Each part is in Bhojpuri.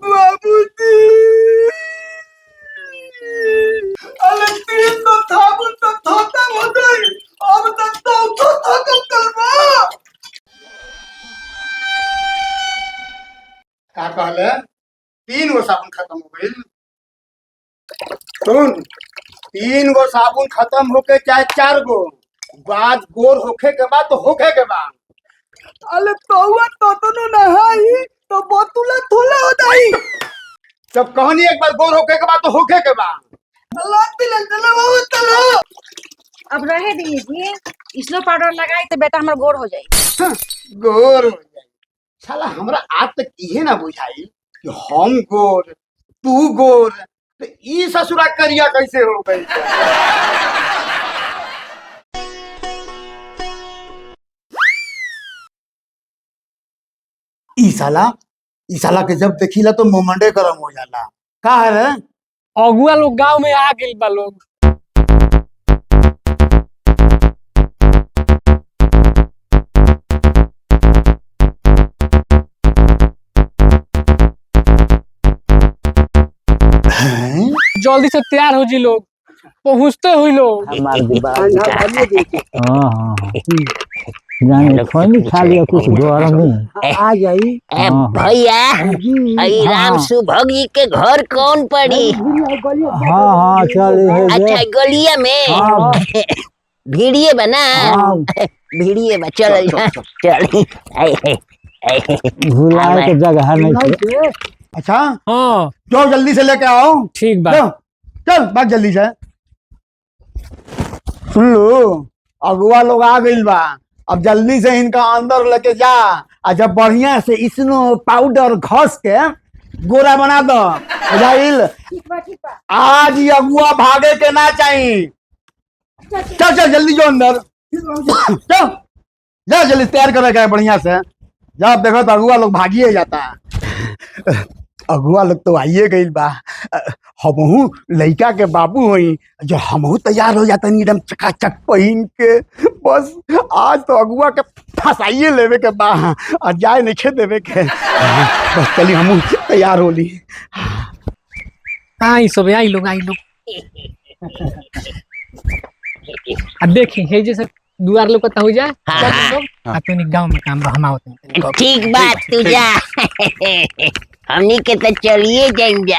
बाबूजी, अरे तीन तो साबुन तो धोता हो गई, अब तक तो खत्म करवा। का कहले? 3 गो साबुन खत्म हो गई। सुन, 3 गो साबुन खत्म होके चाहे 4 गो, बाद गोर होखे के बाद तो होखे के बाद। अरे तो नहाई तो बोतुला थोला हो जाई। जब कहानी एक बार गोर होके के बाद तो होखे के बाद। अल्लाह दिल चलो बाबू चलो। अब रहे दीजिए, स्नो पाउडर लगाई तो बेटा हमारा गोर हो जाए। गोर हो जाए। साला हमरा आज तक इहे ना बुझाई कि हम गोर तू गोर तो ई ससुरा करिया कैसे हो गई। ई साला के जब देखिला तो मोमंडे गरम हो जाला। का है रे? अगुआ लोग गांव में आ गइल बा लोग। जल्दी से तैयार हो जी लोग, पहुँचते हुई लोग। खा लिया कुछ गरम नहीं आ जाई। भैया राम सुभग जी के घर कौन पड़ी? हाँ चल। अच्छा गलिया में भीड़िए बना। भीड़िए बा चल चल। भुलाए के जगह नहीं। अच्छा हाँ जाओ जल्दी से लेके आओ। ठीक बा। चल भाग जल्दी से। सुन लो, अगुआ लोग आ गइल बा, अब जल्दी से इनका अंदर लेके जा और जब बढ़िया से स्नो पाउडर घस के गोरा बना दो। बुझाइल? आज ये अगुआ भागे के ना चाहिए। चल चल जल्दी जो अंदर। चल जा जल्दी तैयार कर बढ़िया से। जब देखो तो अगुआ लोग भागिए जाता है। अगुआ लोग तो आइए गइल बा। हमहू लड़का के बाबू होई जो हमहू तैयार हो जाता नहीं एकदम चकाचक पहन के। बस आज तो अगुआ के फसाइए लेवे के बा और जाए नहीं खे देवे के। बस चली हमहू तैयार होली। आई सब आई लोग अब देखी हे जैसे दुआर लोग पता हो जाए। गाँव में काम हम आवत। ठीक बात तू जा। हमनी के तो चलिए जाएंगे।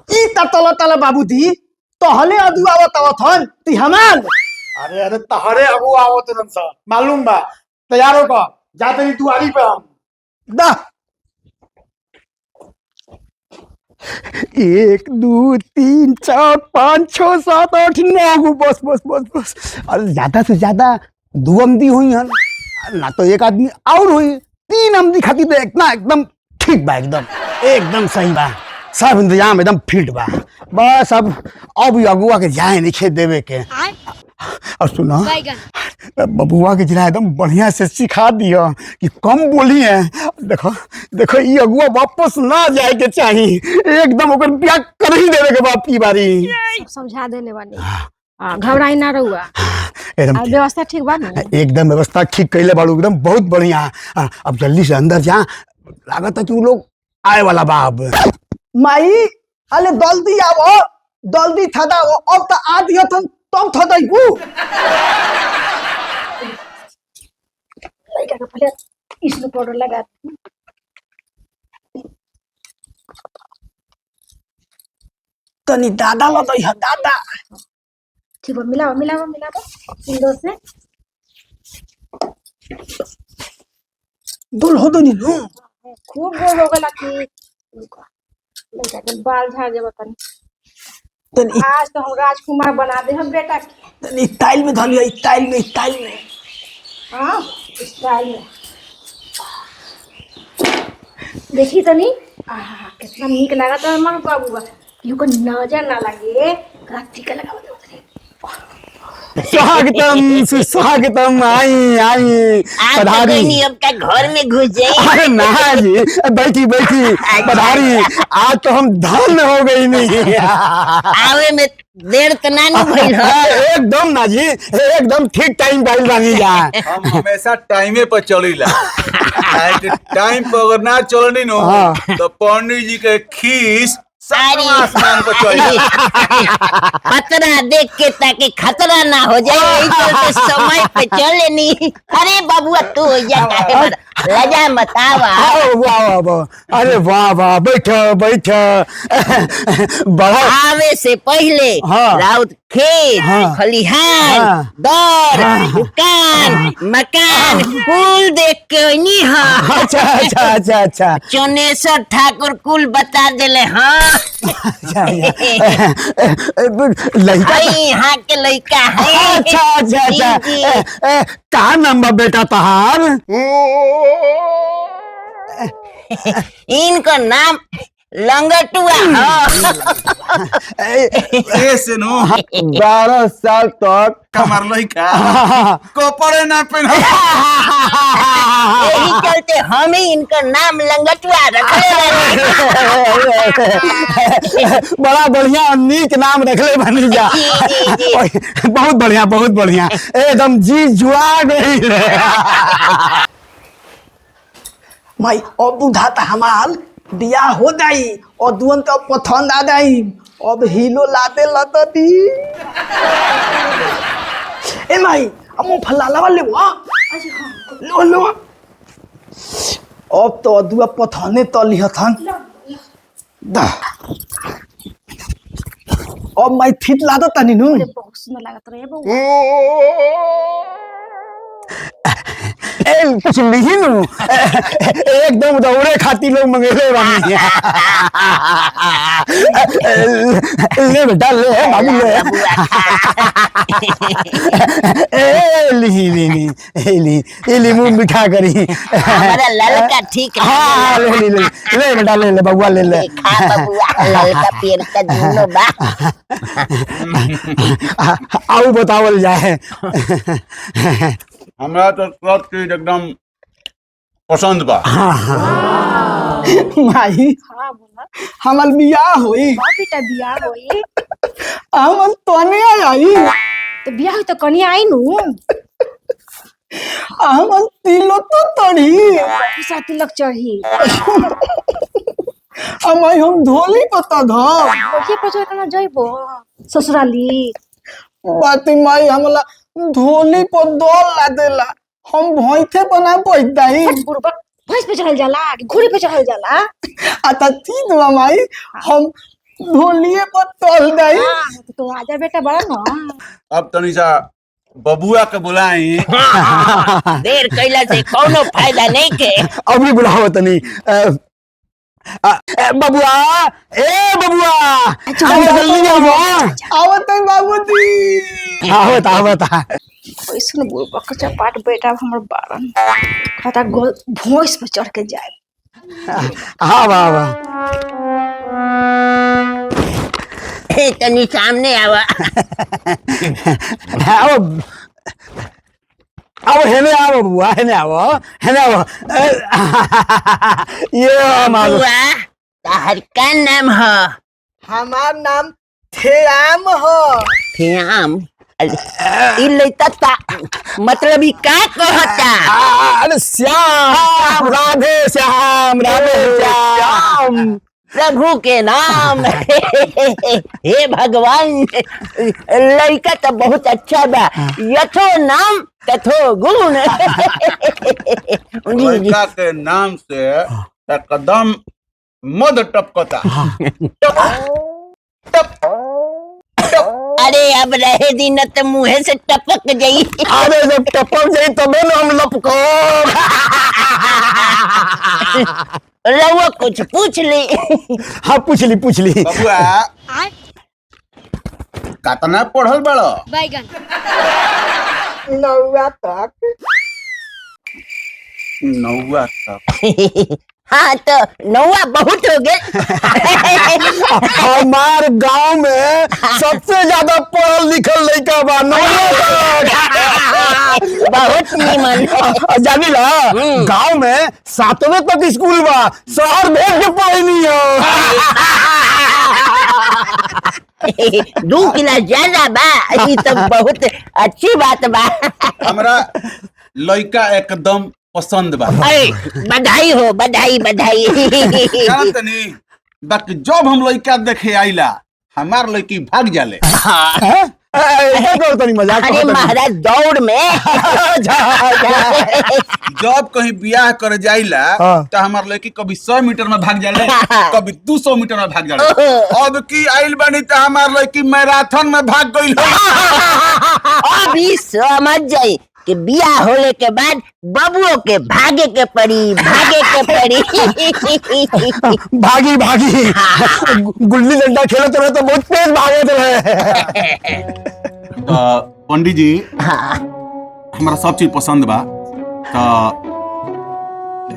ई ततला तला बाबूजी तोहले अदुआ आवत हन ती हमार। अरे अरे तहरे अगुआ आवत रन सा मालूम बा। तैयार हो का जाते नहीं दुआरी पे हम। दा 1 2 3 4 5 6 7 8 9 बस बस बस बस। अरे ज्यादा से ज्यादा 2 आमदी हुई हन ना तो 1 आदमी और हुई। 3 आमदी खाती तो एकदम ठीक बा। एकदम सही बा। सब इंतजाम एकदम फिट बा। बस अब अगुआ के जाए नहीं खेत देवे के। और सुनो बबुआ के जरा एकदम बढ़िया से सिखा दियो कि कम बोली है। देखो देखो ये अगुआ वापस ना जाए के चाहिए। एकदम ओकर ब्याह कर ही देवे के बाप की बारी। समझा देने वाली। घबराई ना रहुआ। एकदम व्यवस्था ठीक बा ना? एकदम व्यवस्था ठीक कैले बाड़ू एकदम बहुत बढ़िया। अब जल्दी से अंदर जा। लागत है कि वो लोग आए वाला बा। अब माई अले जल्दी आओ जल्दी थदा अब तो आ दियो तब थदाई बू। लड़का का पहले स्नो पाउडर लगा। तनी दादा लदई है दादा। ठीक बा मिलावा सिंदूर से। दूर हो दनी नो। खूब गोल हो गला कि लड़का के बाल झाड़ जाबा तनी। आज तो हम राजकुमार बना दे हम बेटा के। तनी स्टाइल में धलिया स्टाइल में। हाँ स्टाइल में देखी तनी। कितना नीक लगा तो मन बाबू बा। को नजर ना लगे टीका लगा। स्वागतम सुस्वागतम, आई आई आप तो पधारी। कोई नहीं अब का घर में घुस जाए। अरे ना जी, बैठी बैठी पधारी। आज तो हम धन हो गई नहीं। आवे में देर तो ना नहीं भइल हो। एकदम ना जी, एकदम ठीक टाइम पे बानी जा। हम हमेशा टाइमे पर चलीला। काहे कि टाइम पर अगर ना चलनी नो तो पंडित जी के खीस सातवां आसमान पर चल जाए। खतरा देख के ताकि खतरा ना हो जाए, यही चलते समय पे चले नहीं। अरे बाबुआ तू हो जाता है, लजा मत आवा। वाह वाह वाह, अरे वाह वाह, बैठ बैठ। बड़ा आवे से पहले हाँ। राउत खेत, हाँ। खलिहान, हाँ। दौर, दुकान, मकान कुल देख के ओनी हाँ। अच्छा अच्छा अच्छा अच्छा चौनेश्वर ठाकुर कुल बता देले हाँ। लड़का। यहाँ के लड़का है। अच्छा अच्छा अच्छा, जी, जी। का नाम बा बेटा तहार? इनका नाम लंगटुआ हो। ऐसे नो 12 साल तक कमर लइका कपड़े ना पहन। यही चलते हम ही इनका नाम लंगटुआ रखे रहे। बड़ा बढ़िया नीक नाम रखले बनी जा। जी, जी। बहुत बढ़िया बहुत बढ़िया, एकदम जी जुआ गई। माई अब बुझाता हमार बियाह हो जाई और दुवन तो पसंद आ जाई। अब हीलो लादे लतती। ए माई अब फला लावा ले वा। लो लो। अब तो दुआ पथने तली हथन। दा। अब माई फिट लादा तनी नु। बहुत सुंदर लागत रहे बउआ। कुछ नहीं नु, एकदम दौड़े खाती लोग मंगेले बनी। ले बेटा ले बाबू ले। ली मुंह मिठा करी। हमारा ललका ठीक है। हाँ ले बेटा ले बबुआ ले। खा बबुआ, ललका पेड़ का दोनों बा। आओ बतावल जाए। हमरा तो सब चीज एकदम पसंद बा। माई हाँ बोला। हमार बियाह होई। हाँ बेटा बियाह होई। हमन तने आई। तो बियाह होई तो कनिया आई नु। हमन तिलो तो तड़ी। दूसरा तिलक चढ़ी। हमाई हम धोली पता धम। ओके पर कना जइबो ससुराली। बाती माई हमला धोली पर दौल ला देला। हम भैंसे बना बैठाई। बुरबा भैंस पे चढ़ल जाला कि घोड़ी पे चढ़ल जाला। आता तीन माई हम धोलिए पर तल दाई। हाँ, तो आजा बेटा बड़ा ना। अब तनी सा बबुआ के बुलाई। देर कैला से कोनो फायदा नहीं के। अभी बुलाओ तनी। बबुआ, ए बबुआ, आओ जल्दी आओ। आवत है बाबूजी। आवत आवत। कैसन बुरबा के चपाट बेटा हमर बारन खाता भैंस पे चढ़ के जाए। हाँ वाह। तनी सामने आवा। आओ आओ हेने आओ बबुआ, हेने आओ। ये हमारा बुआ ताहर का नाम है? हमार नाम थेराम हो। श्याम। ई लइता मतलब ई का कहता? अरे श्याम, राधे श्याम, राधे श्याम। प्रभु के नाम। हे भगवान, लड़का तो बहुत अच्छा बा। यथो नाम तथो गुण। लड़का के नाम से एकदम मध टपकता। अरे अब रहे दिन तो मुँह से टपक गई। अरे जब टपक जाई तबे ना हम लपको। रहुआ कुछ पूछ ली। हाँ पूछ ली बबुआ कतना पढ़ल बड़ो? बैगन। नौवा तक। नौवा तक। हाँ तो नौवा बहुत हो गए। हमार गांव में सबसे ज्यादा पढ़ल लिखल लड़का बा बहुत नीमन। जानी ला गांव में 7वें तक स्कूल बा, शहर भेज के पढ़नी हो। 2 किलो ज्यादा बा, ये तो बहुत अच्छी बात बा। हमरा लड़का एकदम पसंद बा। अरे बधाई हो, बधाई बधाई। जानत नहीं बाकी जब हम लड़का देखे आइला हमार लड़की भाग जाले। मजाक अरे महाराज दौड़ में। जब कहीं ब्याह करे जाइला तो हमार लड़की कभी 100 मीटर में भाग जाले, कभी 200 मीटर में भाग जाले। अब की आइल बनी तो हमार लड़की मैराथन में भाग गई। अभी समझ जाई कि बियाह होने के बाद बबुओं के भागे के पड़ी, भागे के पड़ी। भागी भागी गुल्ली डंडा खेलते रहे तो बहुत तेज भागते रहे। पंडित जी हमारा सब चीज पसंद बा, तो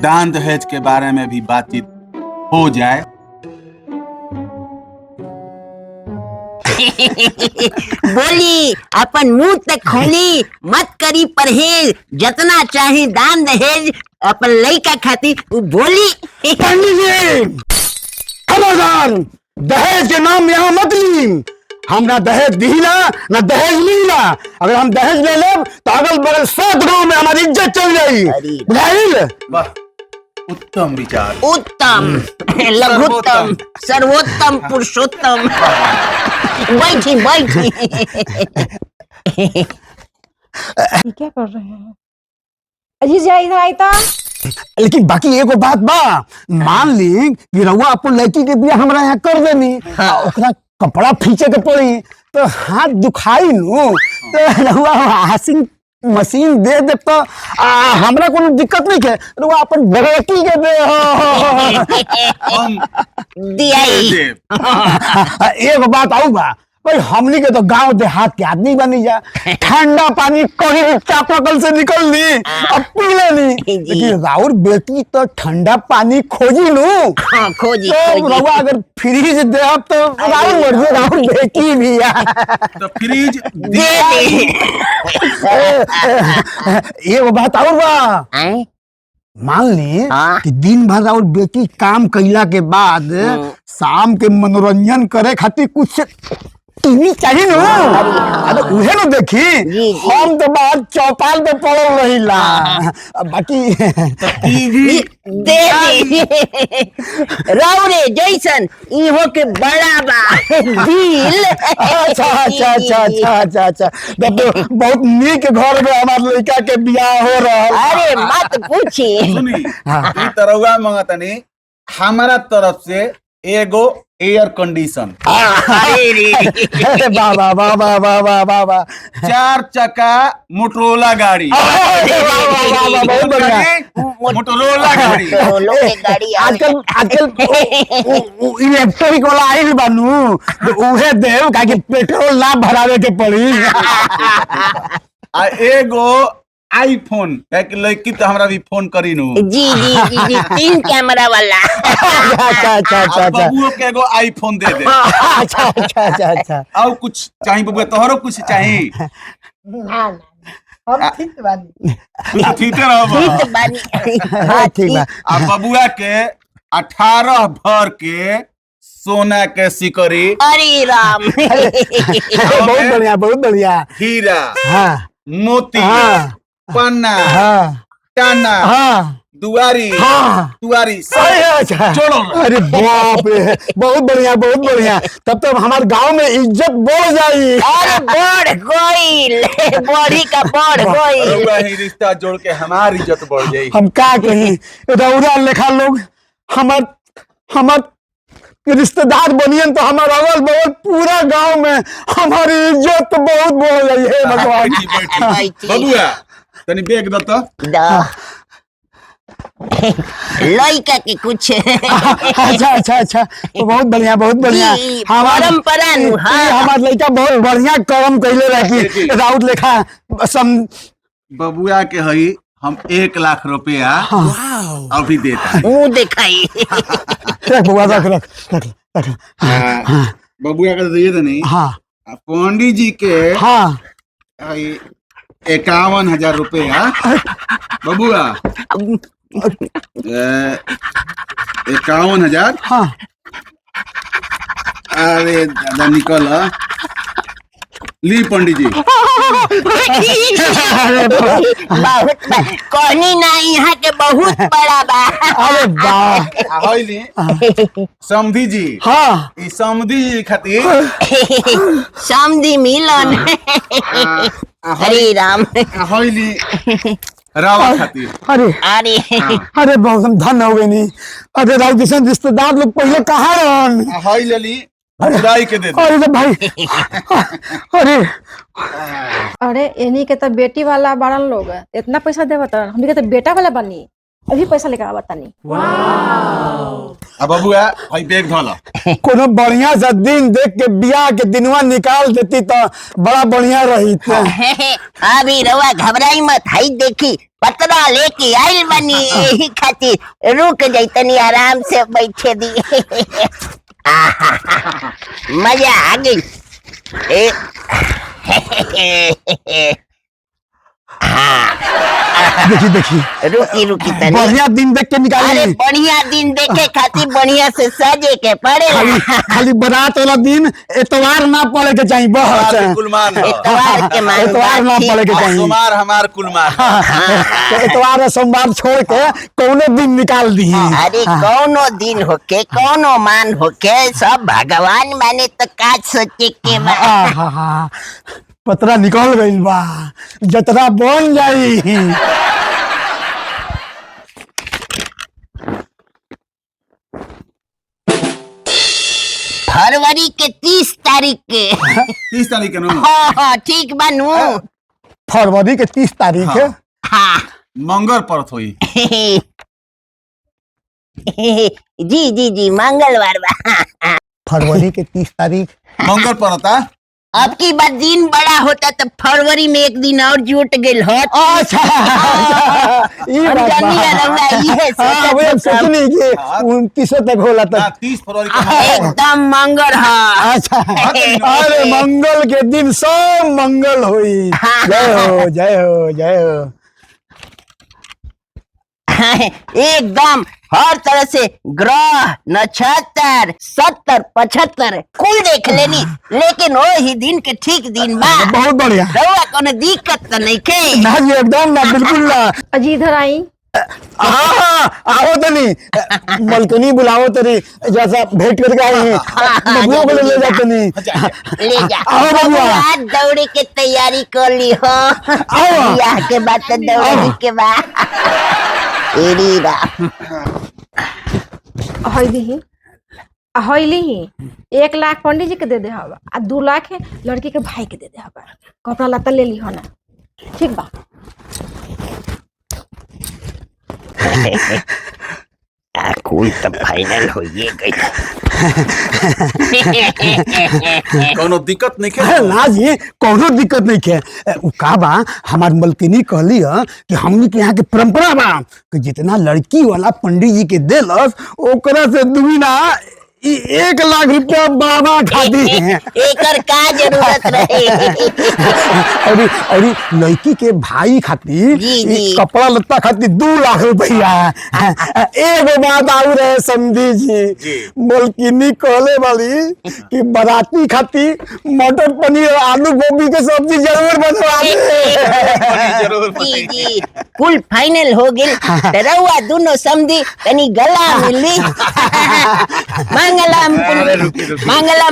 दान दहेज के बारे में भी बातचीत हो जाए। बोली अपन मुंह तक खोली, मत करी परहेज, जितना चाहे दान दहेज अपन लड़का खातिर वो बोली। पंडित जी खबरदार, दहेज के नाम यहाँ मत ली। हम ना दहेज दीला ना दहेज लीला। अगर हम दहेज ले लेब तो अगल बगल 100 गांव में हमारी इज्जत चल जाई। बुझाइल? वाह उत्तम विचार, उत्तम, लघुत्तम, सर्वोत्तम, पुरुषोत्तम। बैठी बैठी। ये क्या कर रहे हैं? अजी जा इधर आई था। लेकिन बाकी एगो बात बा, मान ली कि रउआ अपन लड़की के बियाह हमरा यहाँ कर देनी, ओकरा कपड़ा खींचे के पड़ी तो हाथ दुखाई नु, तो रउआ वॉशिंग मशीन दे दे तो हमरा कोनो दिक्कत नहीं है। रउआ अपन बेटी के दे हम दिया एगो बात आऊ बा, भाई हमनी के तो गांव देहात के आदमी बनी जा, ठंडा पानी कहीं चापाकल से निकल ली अब पी लेनी। लेकिन राउर बेटी तो ठंडा पानी खोजी नु। हाँ, खोजी तो खोजी। रउआ अगर फ्रिज दे तो राउर मर्जी, राउर बेटी भी है। तो फ्रिज दे दे। एगो बात और बा, आए? मान ली हाँ। कि दिन भर और बेटी काम कइला के बाद शाम के मनोरंजन करे खातिर कुछ टीवी चाहिए ना। अरे उहे ना देखी, जी। हम तो बाहर चौपाल पे पड़ल रहिला। बाकी दे दे। राउरे जैसन इहो के बड़ा बा दिल। अच्छा अच्छा अच्छा अच्छा अच्छा अच्छा, तब तो बहुत नीक घर में हमार लड़का के बियाह हो रहा। अरे मत पूछी। सुनी ई तरौआ मंगतनी हमारा तरफ से एगो एयर कंडीशन, वाह वाह वाह वाह वाह वाह वाह वाह, 4 चक्का मोटरोला गाड़ी। बहुत बढ़िया। मोटरोला गाड़ी। लोग के गाड़ी आजकल आजकल इलेक्ट्रिक वाला आइल बानू, तो उहे देव काहे कि पेट्रोल ना भरावे के पड़ी। आ एगो आईफोन, लड़की तो हमरा भी फोन करी नु। जी जी जी जी, 3 कैमरा वाला। अच्छा अच्छा अच्छा अच्छा बबुओ के एगो आईफोन दे दे। अच्छा अच्छा अच्छा अच्छा। और कुछ चाहिए बबुआ, तोहरो कुछ चाहिए? हम ठीक बानी। तू तो ठीके रहो। ठीक बानी। हाँ, ठीक बा। आ बबुआ के 18 भर के सोना के सिकड़ी, अरे राम। बहुत बढ़िया बहुत बढ़िया। हीरा, हाँ मोती, हाँ पन्ना, हाँ टाना, हाँ दुआरी, हाँ। दुआरी अरे अच्छा, जोड़ो। अरे बाप रे, बहुत बढ़िया बहुत बढ़िया। तब तो हमारे गांव में इज्जत बढ़ जाई। अरे बढ़ गईल, बढ़ी का बढ़ गईल। रउआ ही रिश्ता जोड़ के हमारी इज्जत बढ़ जाई। हम का कहीं, रउरा लेखा लोग हमार रिश्तेदार बनियन तो हमारे अगल बगल पूरा गांव में हमारी इज्जत बहुत बढ़ जाई है भगवान। बैठी, बैठी। बबुआ तनी बैग दो तो। लड़का के कुछ। अच्छा अच्छा अच्छा, तो बहुत बढ़िया बहुत बढ़िया। जी, हमार परंपरा नु, हाँ। हमार लड़का बहुत बढ़िया कर्म कैले रही, राउत लेखा सम। बबुआ के हई हम 1 लाख रुपया अभी देता है। मुंह दिखाई। रख बबुआ, रख रख रख रख। बबुआ का दिए तो नहीं। हाँ पंडित जी के हाँ 51,000 रुपया बबुआ 51,000। हाँ अरे दादा निकल ली पंडित जी। बहुत कहनी ना यहाँ के बहुत बड़ा बा। अरे वाह। होइली समधी जी। हाँ ई समधी जी खातिर समधी मिलन। हरे राम। होइली रावा खातिर। अरे अरे अरे बहुत हम धन हो गए नहीं। अरे राव किशन रिश्तेदार लोग पहले कहाँ रहन। होई लेली खुदाई के दे दे। अरे तो भाई अरे अरे इन्हीं के तो बेटी वाला बड़न लोग इतना पैसा देवा तो हम के तो बेटा वाला बनी अभी पैसा लेकर आवा तनी। अब बबुआ भाई बैग धोला। कोनो बढ़िया सा दिन देख के बियाह के दिनवा निकाल देती तो बड़ा बढ़िया रही। अभी रवा घबराई मत। हाई देखी पतरा लेके आइल बनी यही खातिर रुक जैतनी आराम से बैठे दी। मजा आ गई। देखी देखी रुकी रुकी तनी। बढ़िया दिन देख के अरे निकाली। बढ़िया दिन देखे खातिर बढ़िया से सजे के पड़े। खाली खाली बारात वाला दिन एतवार ना पड़े के चाहिए। हमार बहुत कुलमान हो। इतवार के मान एतवार ना पड़े के चाहिए। सोमवार हमार कुलमान हो। तो एतवार और सोमवार छोड़ के कौनो दिन निकाल दी। अरे कौनो दिन होके कौनो मान होके सब भगवान माने तो का सोचे के बा। पतरा निकल गई बा, जतरा बन जाई। फरवरी के 30 तारीख के। 30 तारीख के नु। हाँ ठीक बनू। फरवरी के 30 तारीख है। हाँ मंगल परत होई। जी जी जी मंगलवार बा। फरवरी के 30 तारीख मंगल परता। अब की बार दिन बड़ा होता तो फरवरी में एक दिन और जुट गई होत। अच्छा ये हम बात जानी बा। है रउआ इहे हाँ, वही हम सोचत हम। सोचनी कि 29 तक होला ना तक। 30 फरवरी के एकदम मंगल है। अच्छा अरे मंगल के दिन सब मंगल हुई। जय हो जय हो जय हो। एकदम हर तरह से ग्रह नक्षत्र 70 75 कुल देख लेनी लेकिन वही दिन के ठीक दिन बा। बहुत बढ़िया। रउआ कोनो दिक्कत तो नहीं के। ना जी एकदम ना, बिल्कुल ना। अजी इधर आई। हाँ आओ तनी मलकनी बुलाओ तनी जैसा भेंट करके आए हैं बबुआ को ले जाते नहीं। ले जा। आओ बबुआ। आज दौड़े के तैयारी कर ली हो। आओ। ब्याह के बाद तो दौड़े के बाद। एरी राम। हईली हईली 1 लाख पंडित जी के दे दे हवा आ 2 लाख है लड़की के भाई के दे दे हवा। कपड़ा लत्ता ले ली हो ना। ठीक बा। कुल तो फाइनल हो ये गई। कोनो दिक्कत नहीं अरे के। ना जी कोनो दिक्कत नहीं है। उ का बा हमार मलकिनी कहली है कि हमनी के यहाँ के परंपरा बा कि जितना लड़की वाला पंडित जी के देलस ओकरा से दुगुना 1 लाख रुपया बाबा खाती है। एकर का जरूरत रहे। और लड़की के भाई खातिर जी, जी। कपड़ा लत्ता खातिर 2 लाख रुपया। एगो बात और है समझी जी, मलकिनी कहले वाली कि बाराती खातिर मटर पनीर आलू गोभी के सब्जी जरूर बनवा दे। जरूर जी जी कुल फाइनल हो गई। रउआ दोनों समझी तनी गला मिली। मंगलम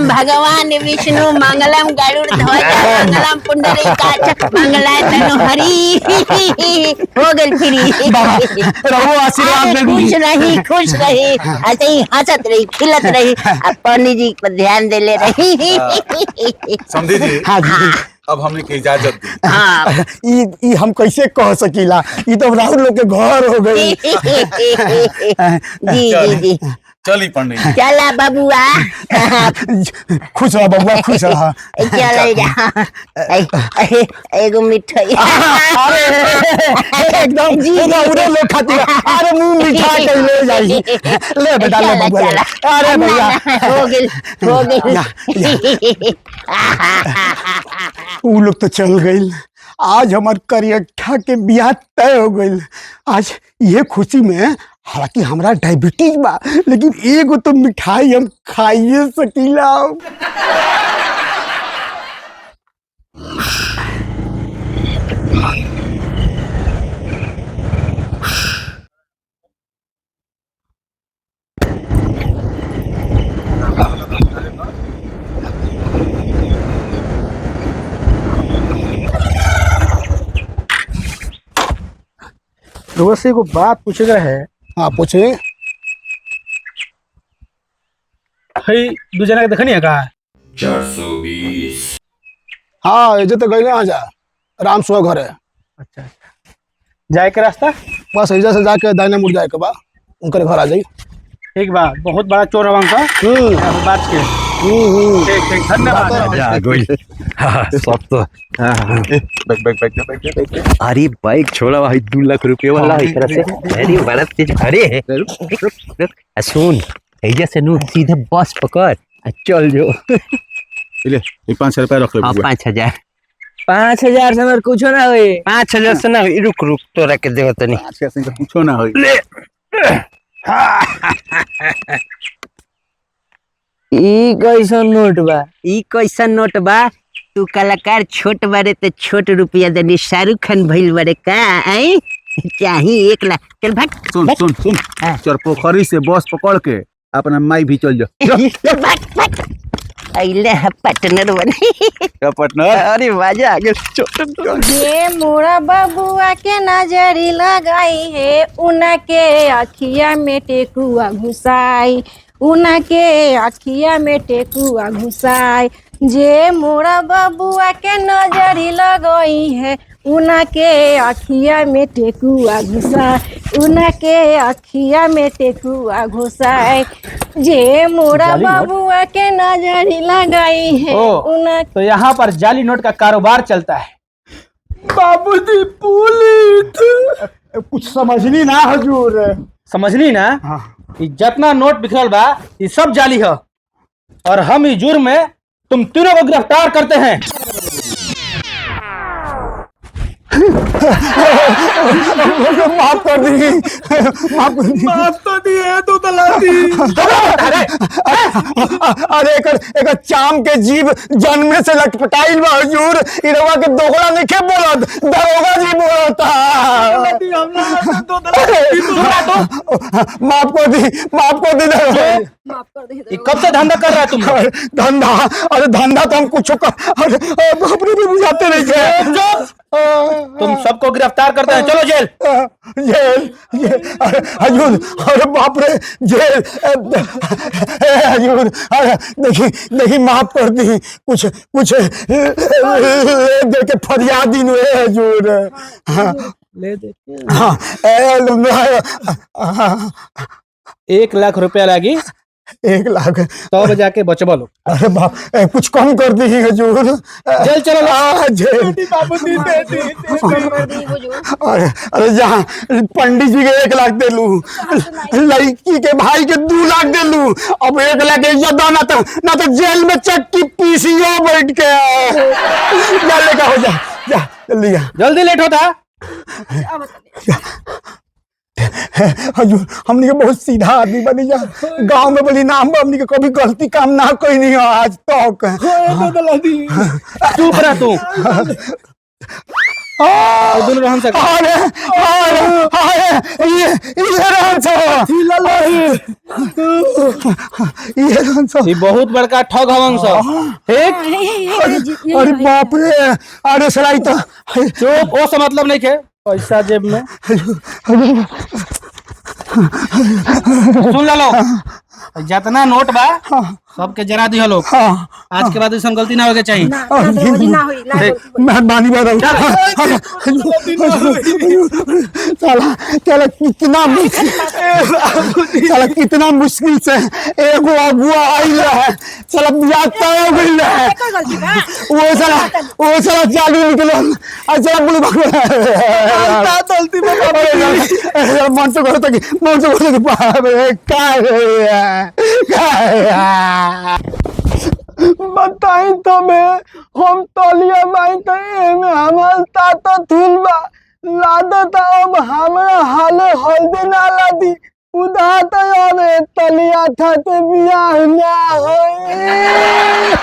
भगवान विष्णु मंगलम गरुड़ ध्वज मंगलम पुंडरीकाक्ष मंगलाय तनु हरि। हो गई फ्री। रहो आशीर्वाद में खुश रही ऐसे ही हंसत रही खिलत रही। अब पंडित जी पर ध्यान दे ले रही। समझी जी। हाँ जी। अब हमने की इजाजत दी। हाँ ई हम कैसे कह सकीला, ई तो राहुल लोग के घर हो गई। जी जी जी चली पंडित जी। चला बबुआ खुश रह बबुआ, खुश रह। चल जा एगो मिठाई अरे एकदम उड़े लोग खाती है। अरे मुंह मीठा के ले जाई। ले बेटा ले बबुआ ले। अरे भैया हो गइल उ लोग तो चल गइल। आज हमार करियठा के बियाह तय हो गइल। आज ये खुशी में हालांकि हमरा डायबिटीज बा, लेकिन एगो तो मिठाई हम खाइए सकीला। रोज से को बात पूछेगा है। हाँ पूछे। हई दू जना के देखनी है का? 420 हाँ ये तो गइले आजा राम सो घर है। अच्छा जाए के रास्ता बस ऐजा से जाके दाहिने मुड़ जाए के बा, उनके घर आ जाई। ठीक बा, बहुत बड़ा चोर हवन का बात के। ठीक ठीक धन्यवाद। सब तो बैठ। अरे बाइक छोड़ा भाई 2 लाख रुपए वाला है तरह से। अरे बड़ा तेज। अरे रुक सुन, ऐजा से नु सीधे बस पकड़ आ चल जो। ले 5 रुपया रख ले हाँ बबुआ। 5000 5000 से मेरे कुछ ना होए। 5000 से ना होई। रुक रुक तो रख के देव तनी। आज के संग कुछो ना होई। ई कैसन नोट बा? ई कैसन नोट बा? तू कलाकार छोट बारे तो छोट रुपया देनी, शाहरुख खान भइल बारे का? आई चाही 1 लाख। चल भाग सुन सुन सुन, चल पोखरी से बस पकड़ के अपना माई भी चल जा। भाग भाग अइले पार्टनर बने। पार्टनर अरे मजा आ गया। ये मोरा बबुआ के नजरी लगाई है, उनके अखिया में टेकुआ घुसाई, उनके अखिया में टेकुआ घुसाई। जे मोरा बबुआ के नजरी लगई है, उनके अखिया में टेकुआ घुसाई, उनके अखिया में टेकुआ घुसाई। जे मोरा बबुआ के नजरी लगाई है, तो यहाँ पर जाली नोट का कारोबार चलता है। बाबूजी पुलिस कुछ समझनी ना हजूर। समझली ना? कि जितना नोट बिखरल बा ये सब जाली है, और हम इस जुर्म में तुम तीनों को गिरफ्तार करते हैं। माफ कर दी, माफ तो दिए तो तलाती। अरे एक चाम के जीव जन्मे से लटपटाइल बा हजूर। इरवा के दोगला नहीं के बोलत, दरोगा जी बोलता। माफ कर दी, माफ कर दी। ये कब से धंधा कर रहा है तुम? धंधा? अरे धंधा तो हम कुछ अरे बाप रे बुझाते नहीं थे। तुम सबको गिरफ्तार करते हैं, चलो जेल। जेल अरे हजूर, अरे बाप रे जेल। हजूर अरे देखी माफ कर दी, कुछ दे के फरियाद दिन हुए हजूर। ले दे। हाँ 1 लाख रुपया लगी, 1 लाख तब जाके बचबा लो। अरे बाप कुछ कम कर दी हजूर। जेल चलो। जेल। अरे जहाँ पंडित जी के 1 लाख दे लू, लड़की के भाई के 2 लाख दे लू, अब 1 लाख ज्यादा ना तो जेल में चक्की पीसीओ बैठ के जा लेकर हो जा जल्दी जा। जल्दी लेट होता। हजूर हमनी के बहुत सीधा आदमी बनी जा, गांव में बड़ी नाम हमनी के कभी गलती काम ना कोई नहीं हो आज तक। चुप रह तू। दोनों रहन सकते। ये बहुत बड़का ठग हवन सब। ठीक। अरे बाप रे, अरे सलाई तो चुप, वो से मतलब नहीं है। पैसा जेब में सुन लो, जितना नोट बा सबके जरा दिया लोग हाँ आज के बाद ऐसा गलती ना होके चाहिए ना ना दरोजी ना होई ना गलती मेहरबानी बाबू साला साला कितना मुश्किल से एगो अगुआ आइल है साला याद तय हो गइल है कोई गलती बा वो साला चालू निकलो और साला बुली बकरा गलती में मन से करो तक बाबे का बताई तो मैं हम तलिया बाई तो एमे हमार ताता थुल बा लादत अब हमरा हाले हल्दी ना लादी उदात अब तलिया थाते बियाह ना होई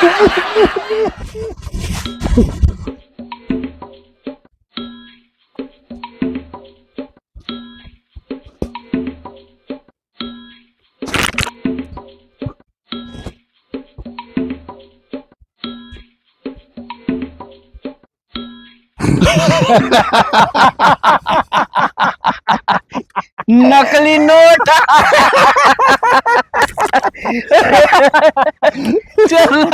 नकली नोट चल